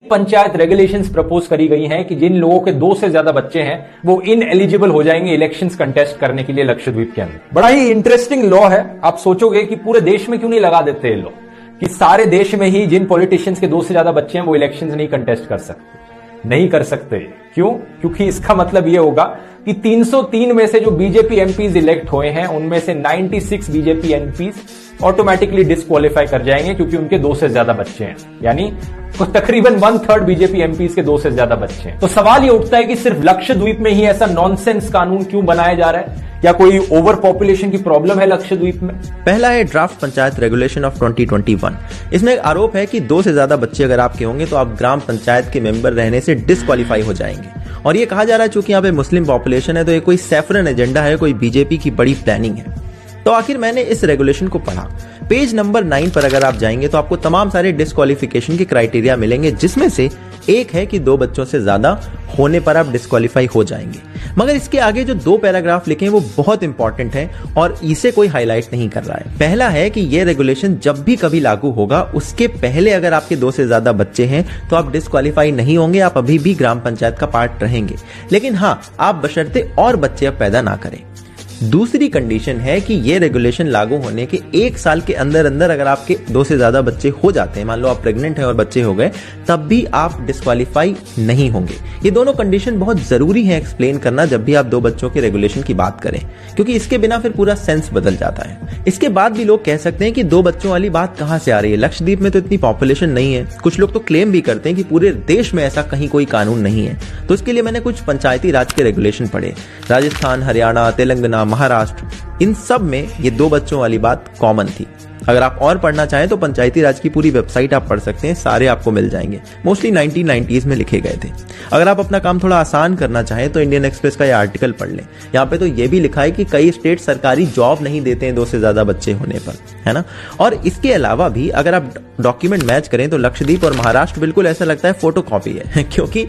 Panchayat regulations propose करी गई हैं कि जिन लोगों के 2 से ज्यादा बच्चे हैं वो इनएलिजिबल हो जाएंगे इलेक्शंस कंटेस्ट करने के लिए लक्षद्वीप के अंदर। बड़ा ही इंटरेस्टिंग लॉ है। आप सोचोगे कि पूरे देश में क्यों नहीं लगा देते ये लॉ, कि सारे देश में ही जिन पॉलिटिशियंस के 2 से ज्यादा बच्चे हैं वो इलेक्शंस नहीं कंटेस्ट कर सकते। नहीं कर सकते क्यों? क्योंकि इसका मतलब ये होगा कि 303 में से जो बीजेपी एमपीज इलेक्ट हुए हैं उनमें से 96 बीजेपी एमपीज ऑटोमेटिकली डिस्क्वालीफाई कर जाएंगे क्योंकि उनके 2 से ज्यादा बच्चे हैं, यानी तकरीबन 1/3 बीजेपी एमपीज के 2 से ज्यादा बच्चे हैं। तो सवाल ये उठता है कि सिर्फ लक्षद्वीप में ही ऐसा नॉनसेंस कानून क्यों बनाया जा रहा है? क्या कोई ओवर पॉपुलेशन की प्रॉब्लम है लक्षद्वीप में? पहला है ड्राफ्ट पंचायत रेगुलेशन ऑफ 2021। इसमें एक आरोप है कि 2 से ज्यादा बच्चे अगर आपके होंगे तो आप ग्राम पंचायत के मेंबर रहने से डिस्क्वालीफाई हो जाएंगे। और ये कहा जा रहा है चूंकि यहाँ पे मुस्लिम पॉपुलेशन है तो ये कोई सैफरन एजेंडा है, कोई बीजेपी की बड़ी प्लानिंग है। तो आखिर मैंने इस रेगुलेशन को पढ़ा। पेज नंबर 9 पर अगर आप जाएंगे तो आपको तमाम सारे डिस्क्वालिफिकेशन के क्राइटेरिया मिलेंगे, जिसमें से एक है कि 2 बच्चों से ज्यादा होने पर आप डिस्क्वालीफाई हो जाएंगे। मगर इसके आगे जो 2 पैराग्राफ लिखे हैं वो बहुत इंपॉर्टेंट है और इसे कोई हाईलाइट नहीं कर रहा है। पहला है कि ये रेगुलेशन जब भी कभी लागू होगा उसके पहले अगर आपके 2 से ज्यादा बच्चे हैं तो आप डिस्क्वालीफाई नहीं होंगे, आप अभी भी ग्राम पंचायत का पार्ट रहेंगे। लेकिन हाँ, आप बशर्ते और बच्चे अब पैदा ना करें। दूसरी कंडीशन है कि ये रेगुलेशन लागू होने के 1 साल के अंदर अंदर अगर आपके 2 से ज्यादा बच्चे हो जाते हैं, मान लो आप प्रेग्नेंट हैं और बच्चे हो गए, तब भी आप डिस्क्वालीफाई नहीं होंगे। ये दोनों कंडीशन बहुत जरूरी है एक्सप्लेन करना जब भी आप 2 बच्चों के रेगुलेशन की बात करें, क्योंकि इसके बिना फिर पूरा सेंस बदल जाता है। इसके बाद भी लोग कह सकते हैं कि 2 बच्चों वाली बात कहां से आ रही है, लक्षद्वीप में तो इतनी पॉपुलेशन नहीं है। कुछ लोग तो क्लेम भी करते हैं कि पूरे देश में ऐसा कहीं कोई कानून नहीं है। तो इसके लिए मैंने कुछ पंचायती राज के रेगुलेशन पढ़े। राजस्थान, हरियाणा, तेलंगाना, महाराष्ट्र, इन सब में ये 2 बच्चों वाली बात कॉमन थी। अगर आप और पढ़ना चाहें तो पंचायती राज की पूरी वेबसाइट आप पढ़ सकते हैं, सारे आपको मिल जाएंगे। मोस्टली 1990s में लिखे गए थे। अगर आप अपना काम थोड़ा आसान करना चाहें तो इंडियन एक्सप्रेस का ये आर्टिकल पढ़ लें। यहाँ पे तो ये भी लिखा है कि कई स्टेट सरकारी जॉब नहीं देते हैं 2 से ज्यादा बच्चे होने पर, है ना। और इसके अलावा भी अगर आप डॉक्यूमेंट मैच करें तो लक्षद्वीप और महाराष्ट्र बिल्कुल ऐसा लगता है फोटोकॉपी है क्योंकि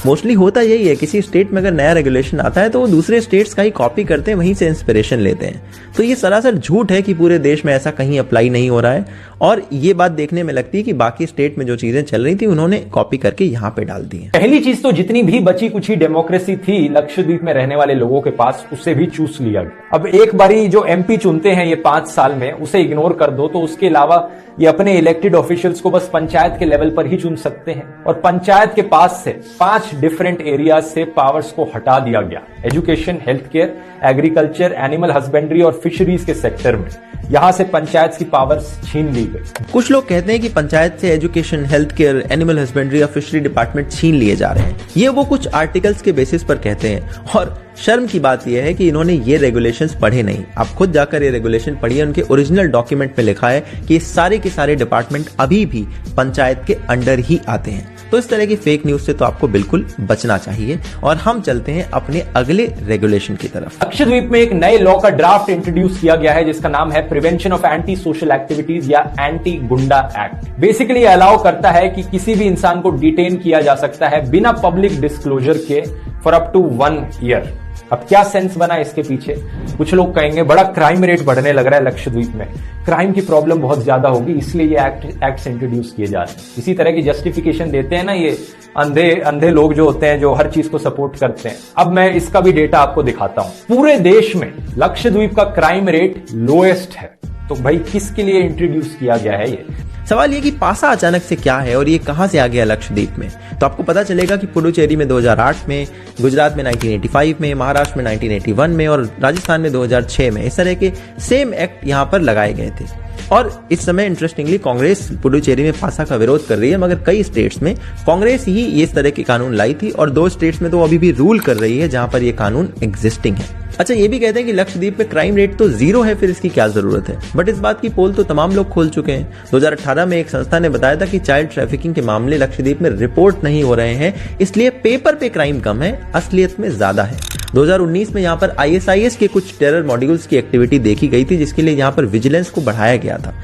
मोस्टली होता यही है, किसी स्टेट में अगर नया रेगुलेशन आता है तो वो दूसरे स्टेट्स का ही कॉपी करते हैं, वहीं से इंस्पिरेशन लेते हैं। तो ये सरासर झूठ है कि पूरे देश में ऐसा कहीं अप्लाई नहीं हो रहा है। और ये बात देखने में लगती है कि बाकी स्टेट में जो चीजें चल रही थी उन्होंने कॉपी करके यहाँ पे डाल दी है। पहली चीज तो जितनी भी बची कुछ ही डेमोक्रेसी थी लक्षद्वीप में रहने वाले लोगों के पास, उससे भी चूस लिया गया। अब एक बारी जो एमपी चुनते हैं ये 5 साल में, उसे इग्नोर कर दो तो उसके अलावा ये अपने इलेक्टेड ऑफिशियल्स को बस पंचायत के लेवल पर ही चुन सकते हैं। और पंचायत के पास से 5 डिफरेंट एरियाज से पावर्स को हटा दिया गया। Education, health care, agriculture, animal husbandry और फिशरीज के सेक्टर में यहां से पंचायत की पावर्स छीन ली गई। कुछ लोग कहते हैं कि पंचायत से education, health care, animal husbandry और फिशरी डिपार्टमेंट छीन लिए जा रहे हैं। ये वो कुछ आर्टिकल्स के बेसिस पर कहते हैं। और शर्म की बात यह है कि इन्होंने ये रेगुलेशंस पढ़े नहीं। आप खुद जाकर ये रेगुलेशन पढ़िए, उनके ओरिजिनल डॉक्यूमेंट में लिखा है कि ये सारे के सारे डिपार्टमेंट अभी भी पंचायत के अंडर ही आते हैं। तो इस तरह की फेक न्यूज से तो आपको बिल्कुल बचना चाहिए। और हम चलते हैं अपने अगले रेगुलेशन की तरफ। लक्षद्वीप में एक नए लॉ का ड्राफ्ट इंट्रोड्यूस किया गया है जिसका नाम है prevention of anti social activities या एंटी गुंडा एक्ट। बेसिकली अलाउ करता है कि किसी भी इंसान को डिटेन किया जा सकता है बिना पब्लिक डिस्क्लोजर के फॉर अप टू 1 ईयर। अब क्या सेंस बना इसके पीछे? कुछ लोग कहेंगे बड़ा क्राइम रेट बढ़ने लग रहा है लक्षद्वीप में, क्राइम की प्रॉब्लम बहुत ज्यादा होगी, इसलिए ये एक्ट्स इंट्रोड्यूस किए जा रहे हैं। इसी तरह की जस्टिफिकेशन देते हैं ना ये अंधे लोग जो होते हैं, जो हर चीज को सपोर्ट करते हैं। अब मैं इसका भी डेटा आपको दिखाता हूं। पूरे देश में लक्षद्वीप का क्राइम रेट लोएस्ट है। तो भाई किसके लिए इंट्रोड्यूस किया गया है ये? सवाल ये कि पासा अचानक से क्या है और ये कहां से आ गया लक्षद्वीप में? तो आपको पता चलेगा कि पुडुचेरी में 2008 में, गुजरात में 1985 में, महाराष्ट्र में 1981 में और राजस्थान में 2006 में इस तरह के सेम एक्ट यहां पर लगाए गए थे। और इस समय इंटरेस्टिंगली कांग्रेस पुडुचेरी में पासा का विरोध कर रही है, मगर कई स्टेट्स में कांग्रेस ही इस तरह के कानून लाई थी और 2 स्टेट्स में तो अभी भी रूल कर रही है जहां पर ये कानून एग्जिस्टिंग है। अच्छा, ये भी कहते हैं कि लक्षद्वीप में क्राइम रेट तो 0 है, फिर इसकी क्या जरूरत है? बट इस बात की पोल तो तमाम लोग खोल चुके हैं। 2018 में एक संस्था ने बताया था कि चाइल्ड ट्रैफिकिंग के मामले लक्षद्वीप में रिपोर्ट नहीं हो रहे हैं, इसलिए पेपर पे क्राइम कम है, असलियत में ज्यादा है। 2019 में यहाँ पर ISIS के कुछ टेरर मॉड्यूल्स की एक्टिविटी देखी गई थी, जिसके लिए यहाँ पर विजिलेंस को बढ़ाया गया था।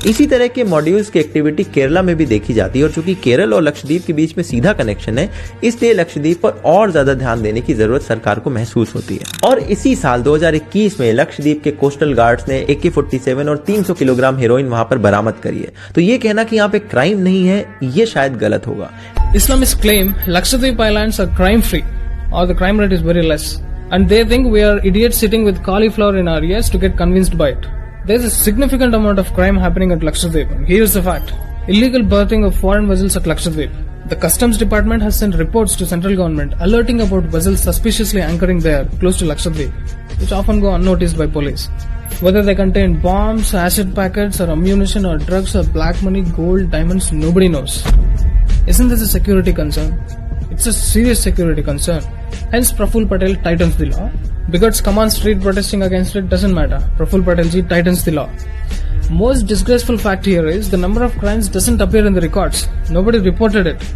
इसी तरह के मॉड्यूल्स की एक्टिविटी केरला में भी देखी जाती है और चूंकि केरल और लक्षद्वीप के बीच में सीधा कनेक्शन है, इसलिए लक्षद्वीप पर और ज्यादा ध्यान देने की जरूरत सरकार को महसूस होती है। और इसी इसी साल 2021 में लक्षद्वीप के कोस्टल गार्ड्स ने AK-47 और 300 किलोग्राम हेरोइन वहां पर बरामद करी है। तो ये कहना कि यहाँ पे क्राइम नहीं है, ये शायद गलत होगा। Islamists claim Lakshadweep Islands are crime free or the crime rate is very less, and they think we are idiots sitting with cauliflower in our ears to get convinced by it. There is a significant amount of crime happening at Lakshadweep. Here's the fact: illegal berthing of foreign vessels at Lakshadweep. The Customs Department has sent reports to central government alerting about vessels suspiciously anchoring there close to Lakshadweep, which often go unnoticed by police. Whether they contain bombs, acid packets, or ammunition, or drugs, or black money, gold, diamonds, nobody knows. Isn't this a security concern? It's a serious security concern. Hence, Praful Patel tightens the law. Bigots come on street protesting against it, doesn't matter. Praful Patel ji tightens the law. Most disgraceful fact here is the number of crimes doesn't appear in the records. Nobody reported it.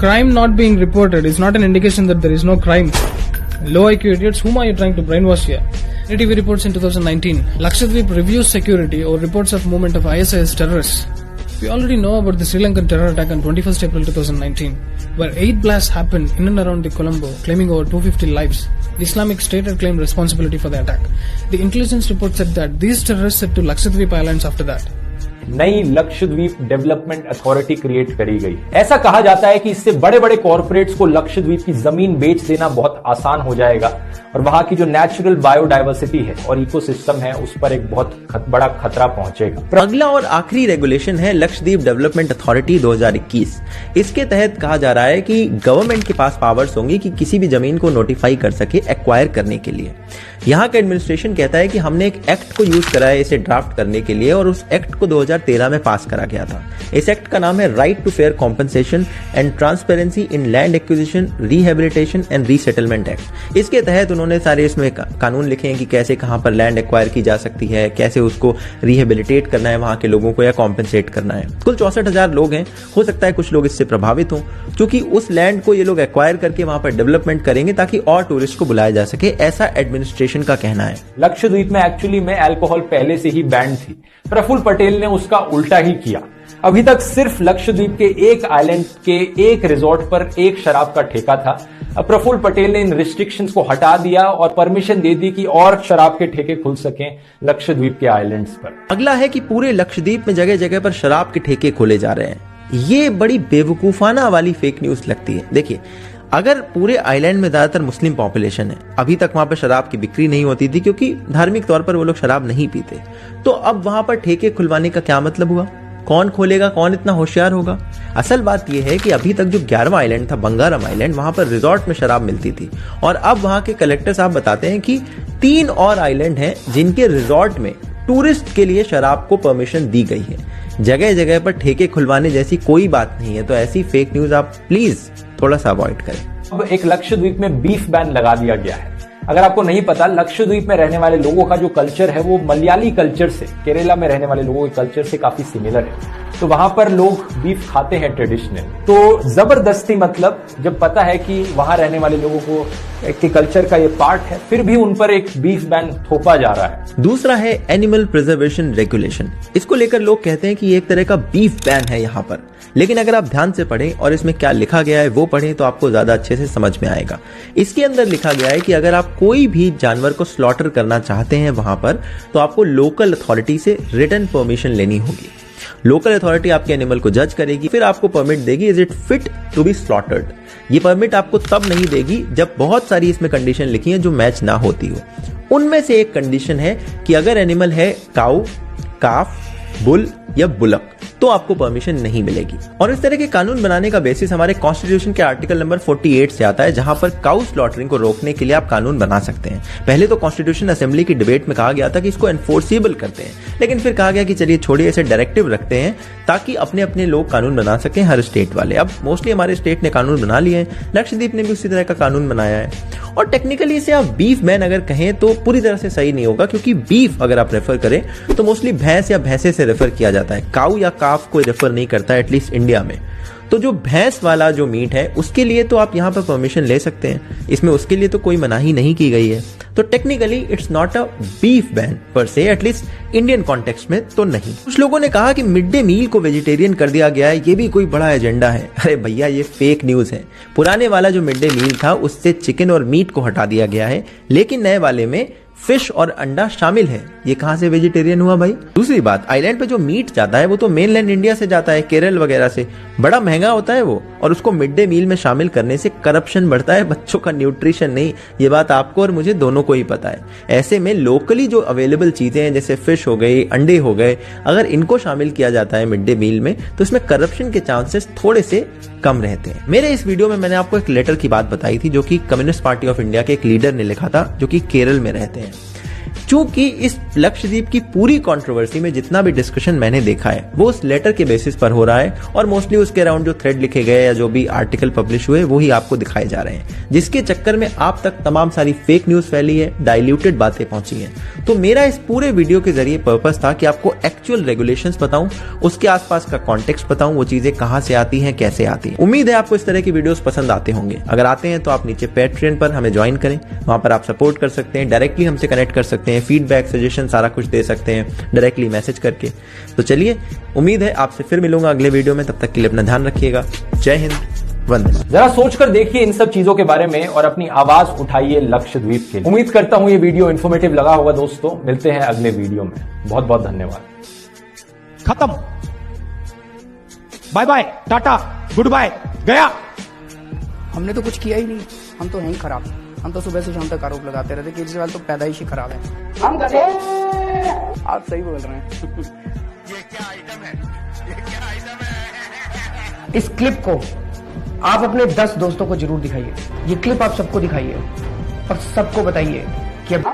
Crime not being reported is not an indication that there is no crime. Low IQ idiots, whom are you trying to brainwash here? NTV reports in 2019, Lakshadweep reviews security or reports of movement of ISIS terrorists. We already know about the Sri Lankan terror attack on 21st April 2019, where 8 blasts happened in and around the Colombo, claiming over 250 lives. The Islamic State had claimed responsibility for the attack. The intelligence report said that these terrorists set to Lakshadweep Islands after that. नई Lakshadweep development authority create करी गई। ऐसा कहा जाता है कि इससे बड़े बड़े कॉर्पोरेट्स को लक्षद्वीप की जमीन बेच देना बहुत आसान हो जाएगा और वहां की जो नेचुरल बायोडाइवर्सिटी है और इकोसिस्टम है उस पर एक बहुत बड़ा खतरा पहुंचेगा। अगला और आखिरी रेगुलेशन है लक्षद्वीप डेवलपमेंट अथॉरिटी 2021। इसके तहत कहा जा रहा है कि गवर्नमेंट के पास पावर्स होंगी कि किसी भी जमीन को नोटिफाई कर सके एक्वायर करने के लिए। यहाँ का एडमिनिस्ट्रेशन कहता है कि हमने एक एक्ट को यूज करा है इसे ड्राफ्ट करने के लिए और उस एक्ट को 2013 में पास करा गया था। इस एक्ट का नाम है right to fair compensation and transparency in land acquisition, rehabilitation and resettlement act. इसके तहत उन्होंने सारे इसमें कानून लिखे हैं कि कैसे कहां पर लैंड एक्वायर की जा सकती है, कैसे उसको रिहेबिलिटेट करना है वहां के लोगों को या कॉम्पनसेट करना है। कुल 64,000 लोग हैं, हो सकता है कुछ लोग इससे प्रभावित हों क्योंकि उस लैंड को ये लोग एक्वायर करके वहां पर डेवलपमेंट करेंगे ताकि और टूरिस्ट को बुलाया जा सके, ऐसा एडमिनिस्ट्रेशन का कहना है। लक्षद्वीप में एक्चुअली में अल्कोहल पहले से ही बैन थी। प्रफुल्ल पटेल ने उसका उल्टा ही किया। अभी तक सिर्फ लक्षद्वीप के एक आइलैंड के एक रिजॉर्ट पर एक शराब का ठेका था। अब प्रफुल्ल पटेल ने इन रिस्ट्रिक्शंस को हटा दिया और परमिशन दे दी कि और शराब के ठेके खुल सकें लक्षद्वीप के आइलैंड्स पर। अगला है कि पूरे लक्षद्वीप में जगह जगह पर शराब के ठेके खोले जा रहे हैं। ये बड़ी बेवकूफाना वाली फेक न्यूज लगती है। देखिए, अगर पूरे आइलैंड में ज्यादातर मुस्लिम पॉपुलेशन है, अभी तक वहां पर शराब की बिक्री नहीं होती थी क्योंकि धार्मिक तौर पर वो लोग शराब नहीं पीते, तो अब वहां पर ठेके खुलवाने का क्या मतलब हुआ? कौन खोलेगा? कौन इतना होशियार होगा? असल बात यह है कि अभी तक जो 11वां आइलैंड था, बंगारम आइलैंड, वहां पर रिजॉर्ट में शराब मिलती थी और अब वहां के कलेक्टर साहब बताते हैं कि 3 और आइलैंड हैं जिनके रिजॉर्ट में टूरिस्ट के लिए शराब को परमिशन दी गई है। जगह जगह पर ठेके खुलवाने जैसी कोई बात नहीं है, तो ऐसी फेक न्यूज आप प्लीज थोड़ा सा अवॉइड करें। अब एक लक्षद्वीप में बीफ बैन लगा दिया गया है। अगर आपको नहीं पता, लक्षद्वीप में रहने वाले लोगों का जो कल्चर है वो मलयाली कल्चर से, केरला में रहने वाले लोगों के कल्चर से काफी सिमिलर है। तो वहां पर लोग बीफ खाते हैं ट्रेडिशनल। तो जबरदस्ती, मतलब जब पता है कि वहां रहने वाले लोगों को के कल्चर का ये पार्ट है, फिर भी उन पर एक बीफ बैन थोपा जा रहा है। दूसरा है एनिमल प्रिजर्वेशन रेगुलेशन। इसको लेकर लोग कहते हैं कि ये एक तरह का बीफ बैन है यहाँ पर, लेकिन अगर आप ध्यान से पढ़ें और इसमें क्या लिखा गया है वो पढ़ें तो आपको ज्यादा अच्छे से समझ में आएगा। इसके अंदर लिखा गया है कि अगर आप कोई भी जानवर को स्लॉटर करना चाहते हैं वहां पर, तो आपको लोकल अथॉरिटी से रिटन परमिशन लेनी होगी। लोकल अथॉरिटी आपके एनिमल को जज करेगी, फिर आपको परमिट देगी, is it fit to be slaughtered. ये परमिट आपको तब नहीं देगी जब बहुत सारी इसमें कंडीशन लिखी है जो मैच ना होती हो। उनमें से एक कंडीशन है कि अगर एनिमल है काऊ, काफ, बुल या बुलक, तो आपको परमिशन नहीं मिलेगी। और इस तरह के कानून बनाने का बेसिस हमारे कॉन्स्टिट्यूशन के आर्टिकल नंबर 48 से आता है, जहां पर काउ स्लॉटरिंग को रोकने के लिए आप कानून बना सकते हैं। पहले तो कॉन्स्टिट्यूशन असेंबली की डिबेट में कहा गया था कि इसको एनफोर्सेबल करते हैं, लेकिन फिर कहा गया कि चलिए छोड़िए, इसे डायरेक्टिव रखते हैं ताकि अपने अपने लोग कानून बना सकें, हर स्टेट वाले। अब मोस्टली हमारे स्टेट ने कानून बना लिए हैं, लक्षद्वीप ने भी उसी तरह का कानून बनाया है। और टेक्निकली इसे आप बीफ बैन अगर कहें तो पूरी तरह से सही नहीं होगा, क्योंकि बीफ अगर आप रेफर करें तो मोस्टली भैंस या भैंसे से रेफर किया जाता है, काऊ या काफ कोई रेफर नहीं करता है, एटलीस्ट इंडिया में। तो जो भैंस वाला जो मीट है उसके लिए तो आप यहाँ पर परमिशन ले सकते हैं, इसमें उसके लिए तो कोई मनाही नहीं की गई है। तो technically it's not a beef ban पर से, एटलीस्ट इंडियन कॉन्टेक्स्ट में तो नहीं। कुछ लोगों ने कहा कि मिड डे मील को वेजिटेरियन कर दिया गया है, ये भी कोई बड़ा एजेंडा है। अरे भैया ये फेक न्यूज है। पुराने वाला जो मिड डे मील था उससे चिकन और मीट को हटा दिया गया है, लेकिन नए वाले में फिश और अंडा शामिल है। ये कहां से वेजिटेरियन हुआ भाई? दूसरी बात, आइलैंड पे जो मीट जाता है वो तो मेनलैंड इंडिया से जाता है, केरल वगैरह से, बड़ा महंगा होता है वो, और उसको मिड डे मील में शामिल करने से करप्शन बढ़ता है, बच्चों का न्यूट्रिशन नहीं। ये बात आपको और मुझे दोनों को ही पता है। ऐसे में लोकली जो अवेलेबल चीजें हैं जैसे फिश हो गई, अंडे हो गए, अगर इनको शामिल किया जाता है मिड डे मील में तो इसमें करप्शन के चांसेस थोड़े से कम रहते हैं। मेरे इस वीडियो में मैंने आपको एक लेटर की बात बताई थी जो कि कम्युनिस्ट पार्टी ऑफ इंडिया के एक लीडर ने लिखा था जो कि केरल में रहते हैं। चूंकि इस लक्षद्वीप की पूरी कंट्रोवर्सी में जितना भी डिस्कशन मैंने देखा है वो उस लेटर के बेसिस पर हो रहा है, और मोस्टली उसके अराउंड जो थ्रेड लिखे गए या जो भी आर्टिकल पब्लिश हुए वो ही आपको दिखाए जा रहे हैं, जिसके चक्कर में आप तक तमाम सारी फेक न्यूज फैली है, डाइल्यूटेड बातें पहुंची हैं। तो मेरा इस पूरे वीडियो के जरिए पर्पस था कि आपको एक्चुअल रेगुलेशंस बताऊं, उसके आसपास का कॉन्टेक्स्ट बताऊं, वो चीजें कहां से आती हैं, कैसे आती हैं। उम्मीद है आपको इस तरह की वीडियोस पसंद आते होंगे। अगर आते हैं तो आप नीचे पैट्रियन पर हमें ज्वाइन करें, वहां पर आप सपोर्ट कर सकते हैं, डायरेक्टली हमसे कनेक्ट कर सकते हैं, फीडबैक सजेशन सारा कुछ दे सकते हैं डायरेक्टली मैसेज करके। तो चलिए, उम्मीद है आपसे फिर मिलूंगा अगले वीडियो में। तब तक के लिए अपना ध्यान रखिएगा। जय हिंद, वंदे। जरा सोचकर देखिए इन सब चीजों के बारे में और अपनी आवाज उठाइए लक्षद्वीप के लिए। उम्मीद करता हूं ये वीडियो इंफॉर्मेटिव लगा होगा दोस्तों। मिलते हैं अगले वीडियो में। बहुत बहुत धन्यवाद। खत्म, bye bye, ta-ta, goodbye, गया। हमने तो कुछ किया ही नहीं, हम तो हैं ही खराब। हम तो सुबह से शाम तक आरोप लगाते रहते केजरीवाल तो पैदाइश ही खराब है। हम गधे। आप सही बोल रहे हैं। ये क्या आइटम है? ये क्या आइटम है? इस क्लिप को आप अपने 10 दोस्तों को जरूर दिखाइए। ये क्लिप आप सबको दिखाइए और सबको बताइए कि अब